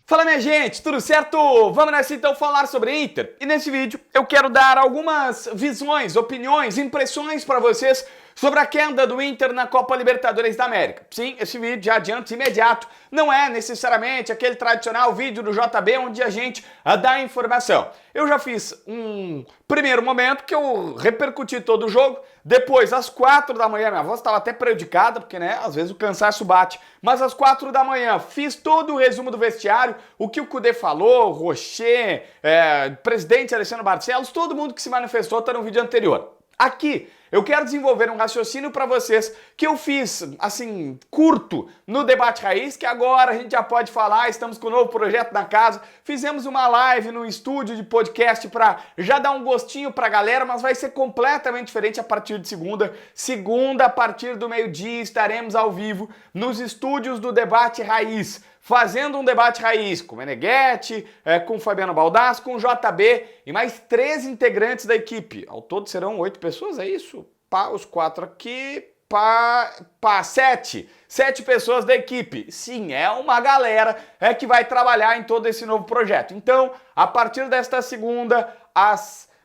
Fala minha gente, tudo certo? Vamos nessa então falar sobre Inter. E nesse vídeo eu quero dar algumas visões, opiniões, impressões para vocês sobre a queda do Inter na Copa Libertadores da América. Sim, esse vídeo já adianto imediato, não é necessariamente aquele tradicional vídeo do JB onde a gente dá informação. Eu já fiz um primeiro momento que eu repercuti todo o jogo, depois às 4 da manhã, minha voz estava até prejudicada, porque né, às vezes o cansaço bate, mas às 4 da manhã fiz todo o resumo do vestiário, o que o Cudê falou, Rocher, presidente Alessandro Barcelos, todo mundo que se manifestou está no vídeo anterior. Aqui eu quero desenvolver um raciocínio para vocês que eu fiz, assim, curto no Debate Raiz, que agora a gente já pode falar, estamos com um novo projeto na casa, fizemos uma live no estúdio de podcast para já dar um gostinho para a galera, mas vai ser completamente diferente a partir de segunda. Segunda, a partir do meio-dia, estaremos ao vivo nos estúdios do Debate Raiz, fazendo um debate raiz com o Meneghetti, com o Fabiano Baldassi, com o JB e mais 3 integrantes da equipe. Ao todo serão 8 pessoas, é isso? Os 4 aqui, 7. 7 pessoas da equipe. Sim, é uma galera que vai trabalhar em todo esse novo projeto. Então, a partir desta segunda,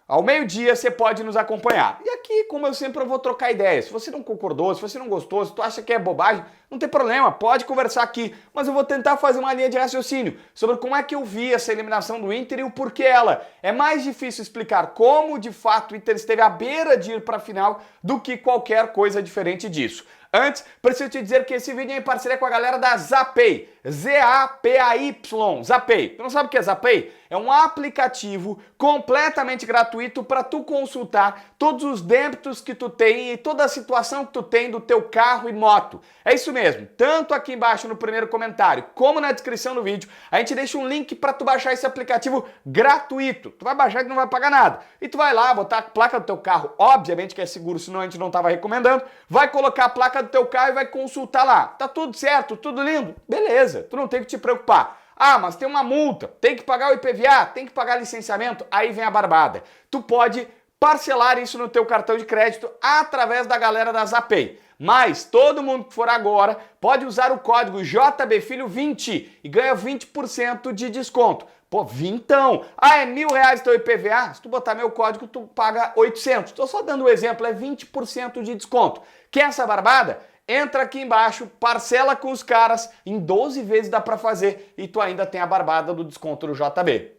ao meio-dia você pode nos acompanhar. E aqui, como eu sempre, eu vou trocar ideias. Se você não concordou, se você não gostou, se tu acha que é bobagem, não tem problema, pode conversar aqui. Mas eu vou tentar fazer uma linha de raciocínio sobre como é que eu vi essa eliminação do Inter e o porquê ela. É mais difícil explicar como, de fato, o Inter esteve à beira de ir para a final do que qualquer coisa diferente disso. Antes, preciso te dizer que esse vídeo é em parceria com a galera da Zapay, Z-A-P-A-Y, Zapay. Tu não sabe o que é Zapay? É um aplicativo completamente gratuito para tu consultar todos os débitos que tu tem e toda a situação que tu tem do teu carro e moto. É isso mesmo, tanto aqui embaixo no primeiro comentário como na descrição do vídeo, a gente deixa um link para tu baixar esse aplicativo gratuito. Tu vai baixar e não vai pagar nada. E tu vai lá, botar a placa do teu carro, obviamente que é seguro, senão a gente não estava recomendando, vai colocar a placa do teu carro e vai consultar lá. Tá tudo certo, tudo lindo? Beleza, tu não tem que te preocupar. Ah, mas tem uma multa, tem que pagar o IPVA, tem que pagar licenciamento, aí vem a barbada. Tu pode parcelar isso no teu cartão de crédito através da galera da Zapay. Mas todo mundo que for agora pode usar o código JBFilho20 e ganha 20% de desconto. Pô, vintão! Ah, é R$1.000 teu IPVA? Se tu botar meu código, tu paga 800. Tô só dando um exemplo, é 20% de desconto. Quer essa barbada? Entra aqui embaixo, parcela com os caras, em 12 vezes dá pra fazer e tu ainda tem a barbada do desconto do JB.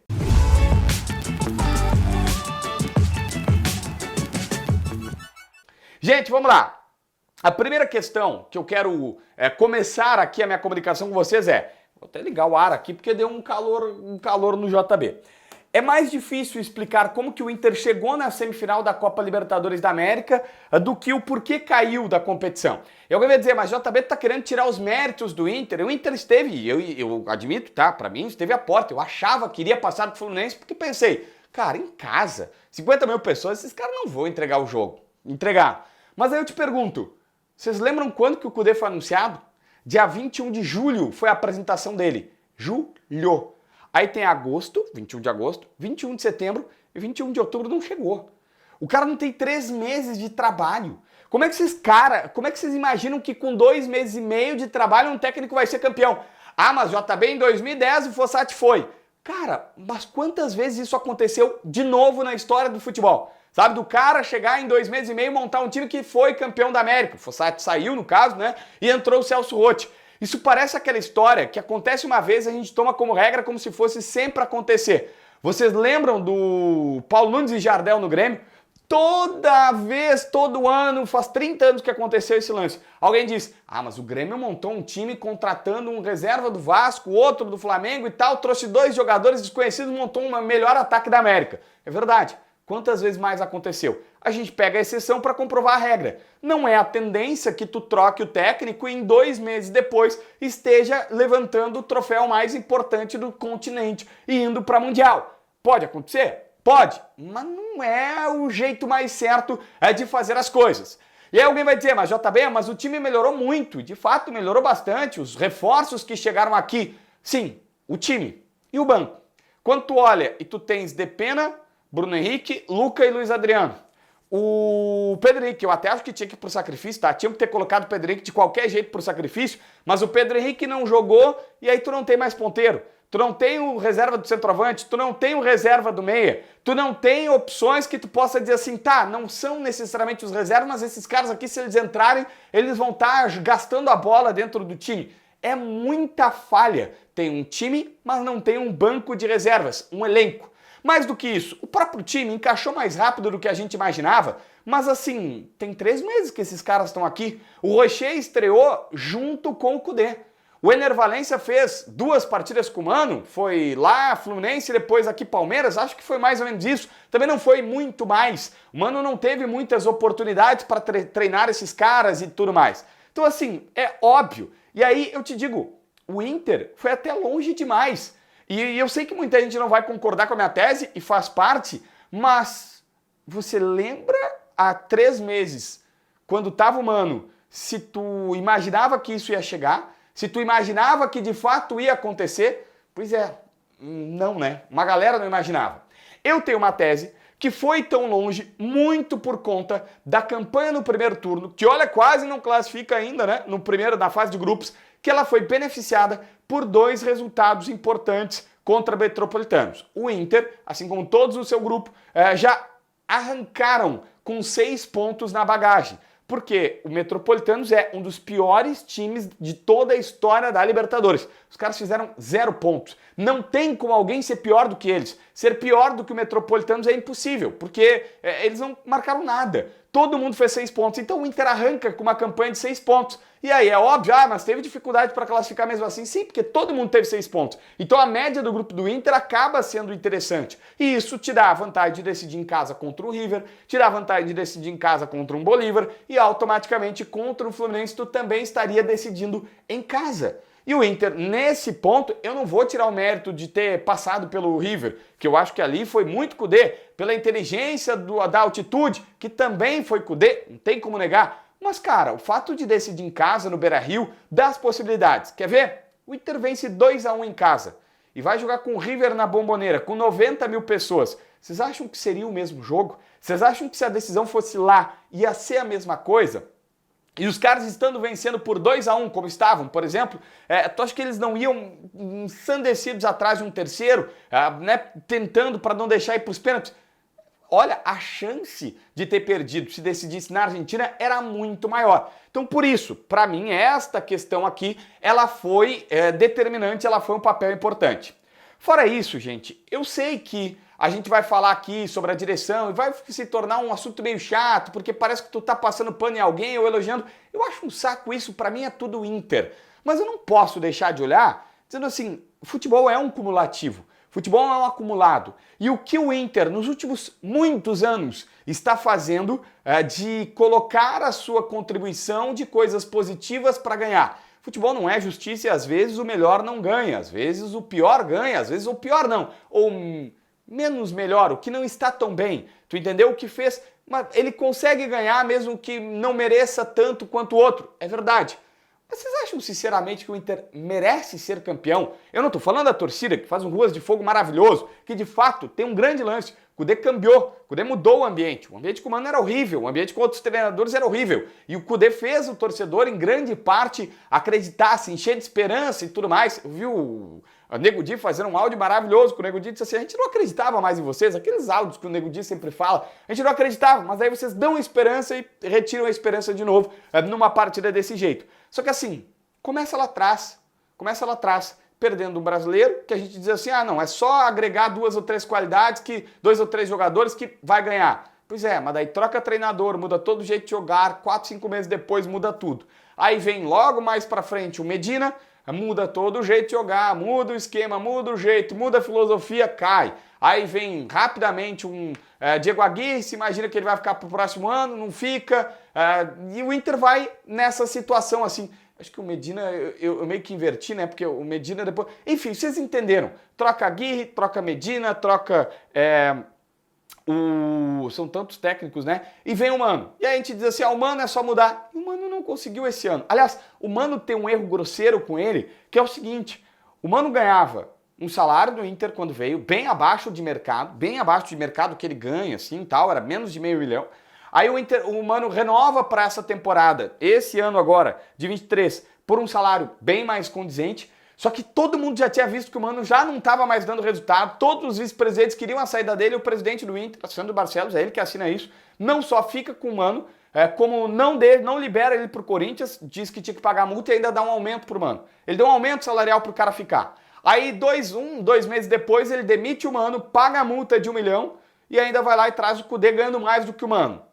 Gente, vamos lá. A primeira questão que eu quero começar aqui a minha comunicação com vocês vou até ligar o ar aqui porque deu um calor no JB. É mais difícil explicar como que o Inter chegou na semifinal da Copa Libertadores da América do que o porquê caiu da competição. Eu ia dizer, mas JB tá querendo tirar os méritos do Inter. O Inter esteve, eu admito, tá? Pra mim esteve à porta. Eu achava que iria passar do Fluminense porque pensei, cara, em casa, 50 mil pessoas, esses caras não vão entregar o jogo. Mas aí eu te pergunto, vocês lembram quando que o Cudê foi anunciado? Dia 21 de julho foi a apresentação dele. Julho. Aí tem agosto, 21 de agosto, 21 de setembro e 21 de outubro não chegou. O cara não tem 3 meses de trabalho. Como é que vocês imaginam que com 2 meses e meio de trabalho um técnico vai ser campeão? Ah, mas JB em 2010 o Fossati foi. Cara, mas quantas vezes isso aconteceu de novo na história do futebol? Sabe, do cara chegar em 2 meses e meio e montar um time que foi campeão da América. O Fossati saiu, no caso, né? E entrou o Celso Roth. Isso parece aquela história que acontece uma vez e a gente toma como regra como se fosse sempre acontecer. Vocês lembram do Paulo Nunes e Jardel no Grêmio? Toda vez, todo ano, faz 30 anos que aconteceu esse lance. Alguém diz, ah, mas o Grêmio montou um time contratando um reserva do Vasco, outro do Flamengo e tal, trouxe 2 jogadores desconhecidos, montou um melhor ataque da América. É verdade. Quantas vezes mais aconteceu? A gente pega a exceção para comprovar a regra. Não é a tendência que tu troque o técnico e em 2 meses depois esteja levantando o troféu mais importante do continente e indo para Mundial. Pode acontecer? Pode, mas não é o jeito mais certo de fazer as coisas. E aí alguém vai dizer, mas JB, mas o time melhorou muito, de fato melhorou bastante, os reforços que chegaram aqui. Sim, o time e o banco. Quando tu olha e tu tens Depena, Bruno Henrique, Luca e Luiz Adriano. O Pedro Henrique, eu até acho que tinha que ir pro sacrifício, tá? Tinha que ter colocado o Pedro Henrique de qualquer jeito pro sacrifício, mas o Pedro Henrique não jogou e aí tu não tem mais ponteiro. tu não tem o reserva do centroavante, tu não tem o reserva do meia, tu não tem opções que tu possa dizer assim, tá, não são necessariamente os reservas, mas esses caras aqui, se eles entrarem, eles vão estar gastando a bola dentro do time. É muita falha. Tem um time, mas não tem um banco de reservas, um elenco. Mais do que isso, o próprio time encaixou mais rápido do que a gente imaginava, mas assim, tem 3 meses que esses caras estão aqui. O Rocher estreou junto com o Kudê. O Ener Valencia fez 2 partidas com o Mano, foi lá Fluminense, depois aqui Palmeiras, acho que foi mais ou menos isso. Também não foi muito mais. O Mano não teve muitas oportunidades para treinar esses caras e tudo mais. Então assim, é óbvio. E aí eu te digo, o Inter foi até longe demais. E eu sei que muita gente não vai concordar com a minha tese e faz parte, mas você lembra há 3 meses, quando estava o Mano, se tu imaginava que isso ia chegar? Se tu imaginava que de fato ia acontecer? Pois é, não, né? Uma galera não imaginava. Eu tenho uma tese que foi tão longe muito por conta da campanha no primeiro turno, que olha, quase não classifica ainda, né? Na fase de grupos, que ela foi beneficiada por 2 resultados importantes contra Metropolitanos. O Inter, assim como todos o seu grupo, já arrancaram com 6 pontos na bagagem. Porque o Metropolitanos é um dos piores times de toda a história da Libertadores. Os caras fizeram 0 pontos. Não tem como alguém ser pior do que eles. Ser pior do que o Metropolitanos é impossível, porque eles não marcaram nada. Todo mundo fez 6 pontos. Então o Inter arranca com uma campanha de 6 pontos. E aí é óbvio, mas teve dificuldade para classificar mesmo assim? Sim, porque todo mundo teve 6 pontos. Então a média do grupo do Inter acaba sendo interessante. E isso te dá a vantagem de decidir em casa contra o River, te dá a vantagem de decidir em casa contra um Bolívar e automaticamente contra o Fluminense tu também estaria decidindo em casa. E o Inter, nesse ponto, eu não vou tirar o mérito de ter passado pelo River, que eu acho que ali foi muito Kudê, pela inteligência da altitude, que também foi Kudê, não tem como negar. Mas, cara, o fato de decidir em casa, no Beira-Rio, dá as possibilidades. Quer ver? O Inter vence 2-1 em casa e vai jogar com o River na Bombonera, com 90 mil pessoas. Vocês acham que seria o mesmo jogo? Vocês acham que se a decisão fosse lá, ia ser a mesma coisa? E os caras estando vencendo por 2-1, como estavam, por exemplo, tu acha que eles não iam ensandecidos atrás de um terceiro, né, tentando para não deixar ir para os pênaltis? Olha, a chance de ter perdido se decidisse na Argentina era muito maior. Então, por isso, para mim, esta questão aqui, ela foi determinante, ela foi um papel importante. Fora isso, gente, eu sei que a gente vai falar aqui sobre a direção e vai se tornar um assunto meio chato, porque parece que tu tá passando pano em alguém ou elogiando. Eu acho um saco isso, pra mim é tudo Inter. Mas eu não posso deixar de olhar dizendo assim, futebol é um cumulativo, futebol é um acumulado. E o que o Inter, nos últimos muitos anos, está fazendo de colocar a sua contribuição de coisas positivas para ganhar. Futebol não é justiça e às vezes o melhor não ganha, às vezes o pior ganha, às vezes o pior não. Ou menos melhor, o que não está tão bem. Tu entendeu o que fez? Mas ele consegue ganhar mesmo que não mereça tanto quanto o outro. É verdade. Mas vocês acham sinceramente que o Inter merece ser campeão? Eu não estou falando da torcida, que faz um Ruas de Fogo maravilhoso, que de fato tem um grande lance. O Kudê cambiou, o Kudê mudou o ambiente. O ambiente com o Mano era horrível, o ambiente com outros treinadores era horrível. E o Kudê fez o torcedor, em grande parte, acreditar, se encher de esperança e tudo mais. Eu vi o Nego Di fazendo um áudio maravilhoso, que o Nego Di disse assim, a gente não acreditava mais em vocês, aqueles áudios que o Nego Di sempre fala, a gente não acreditava, mas aí vocês dão esperança e retiram a esperança de novo numa partida desse jeito. Só que assim, começa lá atrás, perdendo um brasileiro, que a gente diz assim, não, é só agregar 2 ou 3 qualidades, 2 ou 3 jogadores que vai ganhar. Pois é, mas daí troca treinador, muda todo o jeito de jogar, 4, 5 meses depois muda tudo. Aí vem logo mais pra frente o Medina, muda todo o jeito de jogar, muda o esquema, muda o jeito, muda a filosofia, cai. Aí vem rapidamente um Diego Aguirre, se imagina que ele vai ficar pro próximo ano, não fica, e o Inter vai nessa situação assim. Acho que o Medina, eu meio que inverti, né? Porque o Medina depois... Enfim, vocês entenderam. Troca Aguirre, troca Medina, troca... São tantos técnicos, né? E vem o Mano. E aí a gente diz assim, o Mano é só mudar. E o Mano não conseguiu esse ano. Aliás, o Mano tem um erro grosseiro com ele, que é o seguinte. O Mano ganhava um salário do Inter quando veio, bem abaixo de mercado que ele ganha, assim, tal, era menos de $500 mil. Aí o Mano renova para essa temporada, esse ano agora, de 23, por um salário bem mais condizente. Só que todo mundo já tinha visto que o Mano já não estava mais dando resultado, todos os vice-presidentes queriam a saída dele, o presidente do Inter, Sandro Barcelos, é ele que assina isso, não só fica com o Mano, como não libera ele pro Corinthians, diz que tinha que pagar multa e ainda dá um aumento pro Mano. Ele deu um aumento salarial pro cara ficar. Aí, 2 meses depois, ele demite o Mano, paga a multa de 1 milhão e ainda vai lá e traz o Cudê ganhando mais do que o Mano.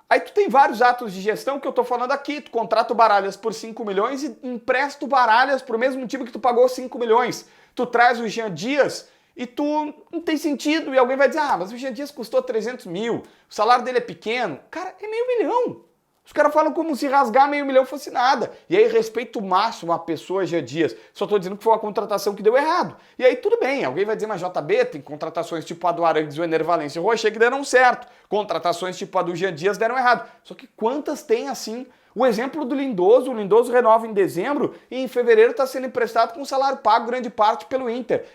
Aí tu tem vários atos de gestão que eu tô falando aqui, tu contrata o Baralhas por 5 milhões e empresta o Baralhas pro mesmo time que tu pagou 5 milhões. Tu traz o Jean Dias e tu não tem sentido. E alguém vai dizer, mas o Jean Dias custou 300 mil, o salário dele é pequeno. Cara, é meio milhão. Os caras falam como se rasgar meio milhão fosse nada. E aí, respeito máximo a pessoa Jean Dias. Só tô dizendo que foi uma contratação que deu errado. E aí, tudo bem. Alguém vai dizer, mas JB, tem contratações tipo a do Arangues, o Ener Valencia e o Rocher que deram certo. Contratações tipo a do Jean Dias deram errado. Só que quantas tem assim? O exemplo do Lindoso, o Lindoso renova em dezembro e em fevereiro está sendo emprestado com salário pago grande parte pelo Inter.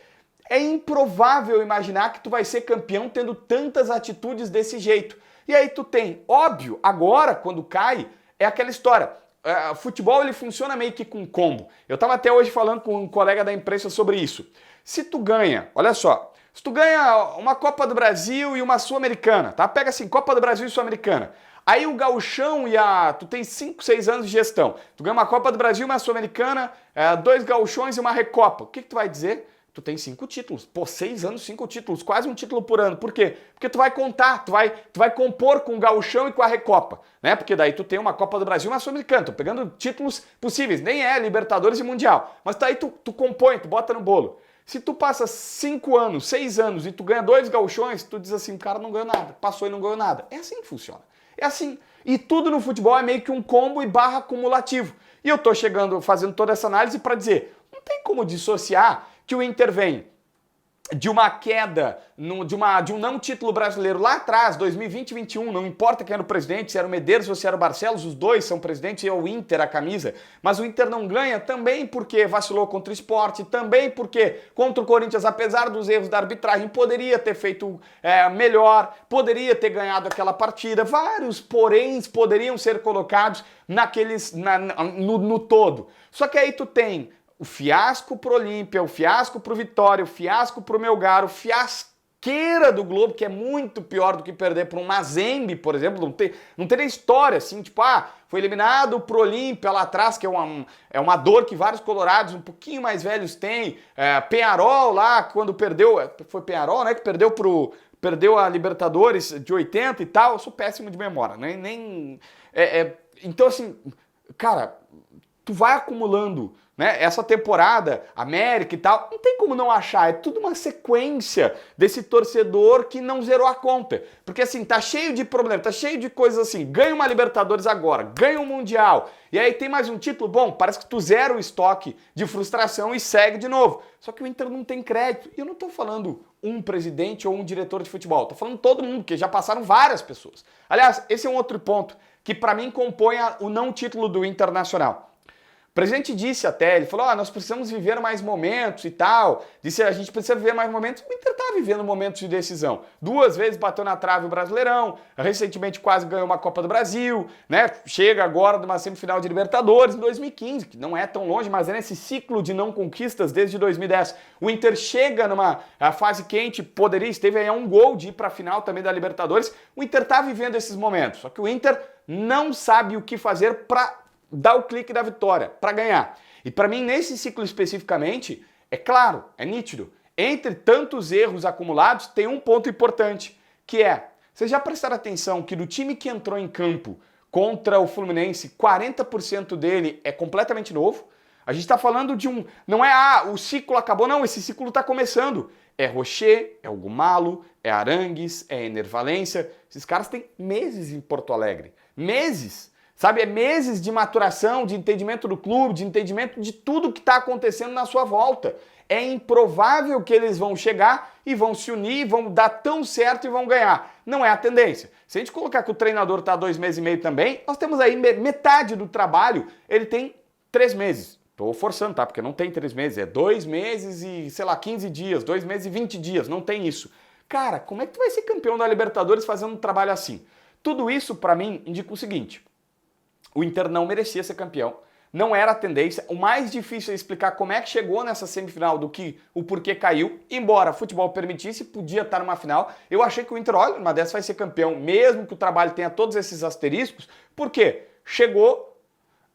É improvável imaginar que tu vai ser campeão tendo tantas atitudes desse jeito. E aí tu tem, óbvio, agora quando cai, é aquela história. Futebol ele funciona meio que com combo. Eu estava até hoje falando com um colega da imprensa sobre isso. Se tu ganha, olha só, se tu ganha uma Copa do Brasil e uma Sul-Americana, tá? Pega assim, Copa do Brasil e Sul-Americana. Aí o gauchão tu tem 5, 6 anos de gestão. Tu ganha uma Copa do Brasil, uma Sul-Americana, 2 gauchões e uma Recopa. O que tu vai dizer? Tu tem 5 títulos. Pô, 6 anos, 5 títulos. Quase um título por ano. Por quê? Porque tu vai contar, tu vai compor com o gauchão e com a Recopa, né? Porque daí tu tem uma Copa do Brasil e uma Sul-Americana. Tô pegando títulos possíveis. Nem é Libertadores e Mundial. Mas daí tu compõe, tu bota no bolo. Se tu passa 5 anos, 6 anos e tu ganha 2 gauchões, tu diz assim, o cara não ganhou nada. Passou e não ganhou nada. É assim que funciona. É assim. E tudo no futebol é meio que um combo e barra acumulativo. E eu tô fazendo toda essa análise para dizer, não tem como dissociar que o Inter vem de uma queda, de um não título brasileiro lá atrás, 2020 e 2021, não importa quem era o presidente, se era o Medeiros ou se era o Barcelos, os dois são presidentes e é o Inter a camisa, mas o Inter não ganha também porque vacilou contra o Sport, também porque contra o Corinthians, apesar dos erros da arbitragem, poderia ter feito melhor, poderia ter ganhado aquela partida, vários poréns poderiam ser colocados no todo. Só que aí tu tem o fiasco pro Olímpia, o fiasco pro Vitória, o fiasco pro Melgar, o fiasqueira do Globo, que é muito pior do que perder para um Mazembe, por exemplo, não teria história assim, tipo, foi eliminado pro Olímpia lá atrás, que é uma dor que vários colorados um pouquinho mais velhos têm, Peñarol lá, quando perdeu, foi Peñarol, né, que perdeu a Libertadores de 80 e tal, eu sou péssimo de memória, então assim, cara, tu vai acumulando, né, essa temporada, América e tal, não tem como não achar, é tudo uma sequência desse torcedor que não zerou a conta, porque assim, tá cheio de problemas, tá cheio de coisas assim, ganha uma Libertadores agora, ganha um Mundial, e aí tem mais um título, bom, parece que tu zera o estoque de frustração e segue de novo, só que o Inter não tem crédito, e eu não tô falando um presidente ou um diretor de futebol, tô falando todo mundo, porque já passaram várias pessoas. Aliás, esse é um outro ponto que pra mim compõe o não título do Internacional. O presidente disse até, ele falou, nós precisamos viver mais momentos e tal, disse, a gente precisa viver mais momentos, o Inter tá vivendo momentos de decisão, 2 vezes bateu na trave o Brasileirão, recentemente quase ganhou uma Copa do Brasil, né, chega agora de uma semifinal de Libertadores em 2015, que não é tão longe, mas é nesse ciclo de não conquistas desde 2010, o Inter chega numa fase quente, esteve aí a um gol de ir pra final também da Libertadores, o Inter tá vivendo esses momentos, só que o Inter não sabe o que fazer para dar o clique da vitória, para ganhar. E para mim, nesse ciclo especificamente, é claro, é nítido, entre tantos erros acumulados, tem um ponto importante, que é, vocês já prestaram atenção que do time que entrou em campo contra o Fluminense, 40% dele é completamente novo? A gente está falando de não é, o ciclo acabou, não, esse ciclo está começando. É Rocher, é Hugo Malo, é Arangues, é Ener Valencia, esses caras têm meses em Porto Alegre, meses. Sabe, é meses de maturação, de entendimento do clube, de entendimento de tudo que está acontecendo na sua volta. É improvável que eles vão chegar e vão se unir, vão dar tão certo e vão ganhar. Não é a tendência. Se a gente colocar que o treinador está 2 meses e meio também, nós temos aí metade do trabalho, ele tem 3 meses. Estou forçando, tá? Porque não tem 3 meses, é 2 meses e, 15 dias, 2 meses e 20 dias, não tem isso. Cara, como é que tu vai ser campeão da Libertadores fazendo um trabalho assim? Tudo isso, para mim, indica o seguinte: o Inter não merecia ser campeão, Não era a tendência. O mais difícil é explicar como é que chegou nessa semifinal do que o porquê caiu. Embora o futebol permitisse, podia estar numa final. Eu achei que o Inter, olha, uma dessas vai ser campeão, mesmo que o trabalho tenha todos esses asteriscos. Por quê? Chegou,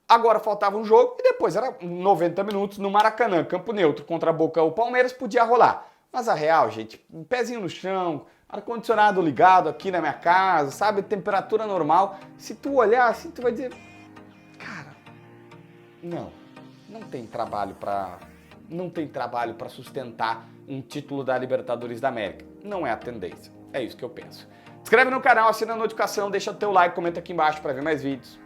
agora faltava um jogo e depois era 90 minutos no Maracanã, campo neutro, contra a Boca ou Palmeiras, podia rolar. Mas a real, gente, um pezinho no chão, ar-condicionado ligado aqui na minha casa, sabe, temperatura normal. Se tu olhar assim, tu vai dizer, cara, não tem trabalho para sustentar um título da Libertadores da América. Não é a tendência. É isso que eu penso. Se inscreve no canal, assina a notificação, deixa teu like, comenta aqui embaixo para ver mais vídeos.